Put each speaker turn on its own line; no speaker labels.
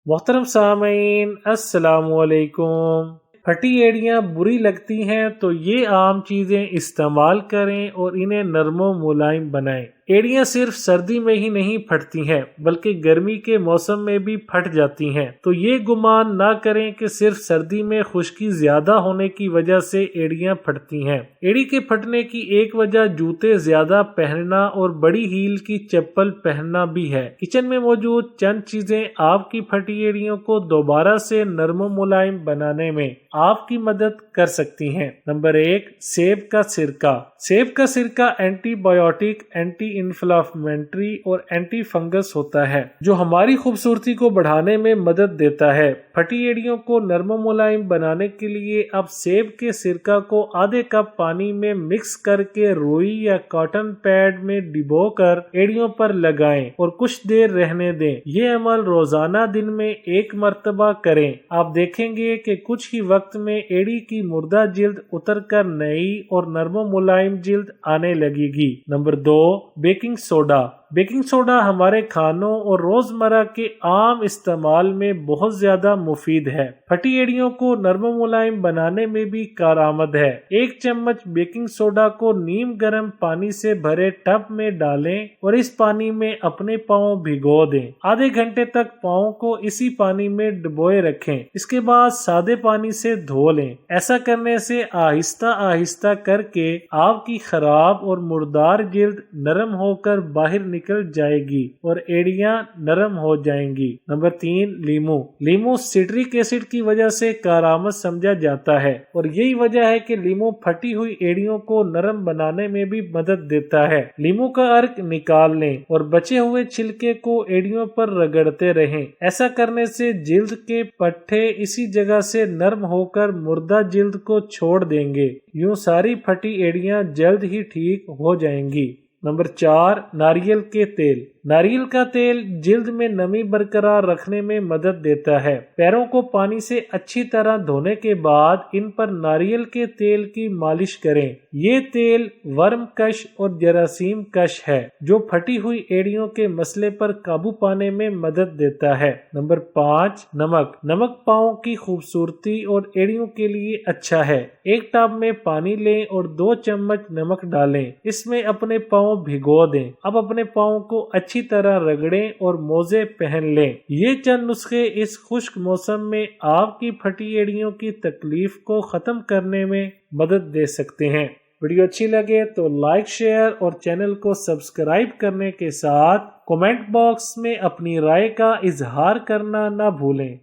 محترم سامعین السلام علیکم۔ پھٹی ایڑیاں بری لگتی ہیں تو یہ عام چیزیں استعمال کریں اور انہیں نرم و ملائم بنائیں۔ ایڑیاں صرف سردی میں ہی نہیں پھٹتی ہیں بلکہ گرمی کے موسم میں بھی پھٹ جاتی ہیں، تو یہ گمان نہ کریں کہ صرف سردی میں خشکی زیادہ ہونے کی وجہ سے ایڑیاں پھٹتی ہیں۔ ایڑی کے پھٹنے کی ایک وجہ جوتے زیادہ پہننا اور بڑی ہیل کی چپل پہننا بھی ہے۔ کچن میں موجود چند چیزیں آپ کی پھٹی ایڑیوں کو دوبارہ سے نرم و ملائم بنانے میں آپ کی مدد کر سکتی ہیں۔ نمبر 1، سیب کا سرکہ۔ سیب کا سرکہ اینٹی بایوٹک، اینٹی انفلامٹری اور اینٹی فنگس ہوتا ہے جو ہماری خوبصورتی کو بڑھانے میں مدد دیتا ہے۔ پھٹی ایڑیوں کو نرم و ملائم بنانے کے لیے اب سیب کے سرکہ کو آدھے کپ پانی میں مکس کر کے روئی یا کاٹن پیڈ میں ڈبو کر ایڑیوں پر لگائیں اور کچھ دیر رہنے دیں۔ یہ عمل روزانہ دن میں 1 مرتبہ کریں۔ آپ دیکھیں گے کہ کچھ ہی وقت میں ایڑی کی مردہ جلد اتر کر نئی اور نرم و ملائم جلد آنے لگے گی۔ Number 2، baking soda. Baking soda ہمارے کھانوں اور روزمرہ کے عام استعمال میں بہت زیادہ مفید ہے۔ پھٹی ایڑیوں کو نرم و ملائم بنانے میں بھی کارآمد ہے۔ 1 چمچ بیکنگ سوڈا کو نیم گرم پانی سے بھرے ٹب میں ڈالیں اور اس پانی میں اپنے پاؤں بھگو دیں۔ آدھے گھنٹے تک پاؤں کو اسی پانی میں ڈبوئے رکھیں۔ اس کے بعد سادے پانی سے دھو لیں۔ ایسا کرنے سے آہستہ آہستہ کر کے آپ کی خراب اور مردار جلد نرم ہو کر باہر نکل جائے گی اور ایڑیاں نرم ہو جائیں گی۔ نمبر 3، لیمو۔ لیمو سٹرک ایسڈ کی وجہ سے کارآمد سمجھا جاتا ہے اور یہی وجہ ہے کہ لیمو پھٹی ہوئی ایڑیوں کو نرم بنانے میں بھی مدد دیتا ہے۔ لیمو کا عرق نکال لیں اور بچے ہوئے چھلکے کو ایڑیوں پر رگڑتے رہیں۔ ایسا کرنے سے جلد کے پٹھے اسی جگہ سے نرم ہو کر مردہ جلد کو چھوڑ دیں گے۔ یوں ساری پھٹی ایڑیاں جلد ہی ٹھیک ہو جائیں گی۔ نمبر 4، ناریل کے تیل۔ ناریل کا تیل جلد میں نمی برقرار رکھنے میں مدد دیتا ہے۔ پیروں کو پانی سے اچھی طرح دھونے کے بعد ان پر ناریل کے تیل کی مالش کریں۔ یہ تیل ورم کش اور جراثیم کش ہے جو پھٹی ہوئی ایڑیوں کے مسئلے پر قابو پانے میں مدد دیتا ہے۔ نمبر 5، نمک۔ نمک پاؤں کی خوبصورتی اور ایڑیوں کے لیے اچھا ہے۔ 1 ٹب میں پانی لیں اور 2 چمچ نمک ڈالیں۔ اس میں اپنے پاؤں بھگو دیں۔ اب اپنے پاؤں کو اچھی طرح رگڑیں اور موزے پہن لیں۔ یہ چند نسخے اس خشک موسم میں آپ کی پھٹی ایڑیوں کی تکلیف کو ختم کرنے میں مدد دے سکتے ہیں۔ ویڈیو اچھی لگے تو لائک، شیئر اور چینل کو سبسکرائب کرنے کے ساتھ کمنٹ باکس میں اپنی رائے کا اظہار کرنا نہ بھولیں۔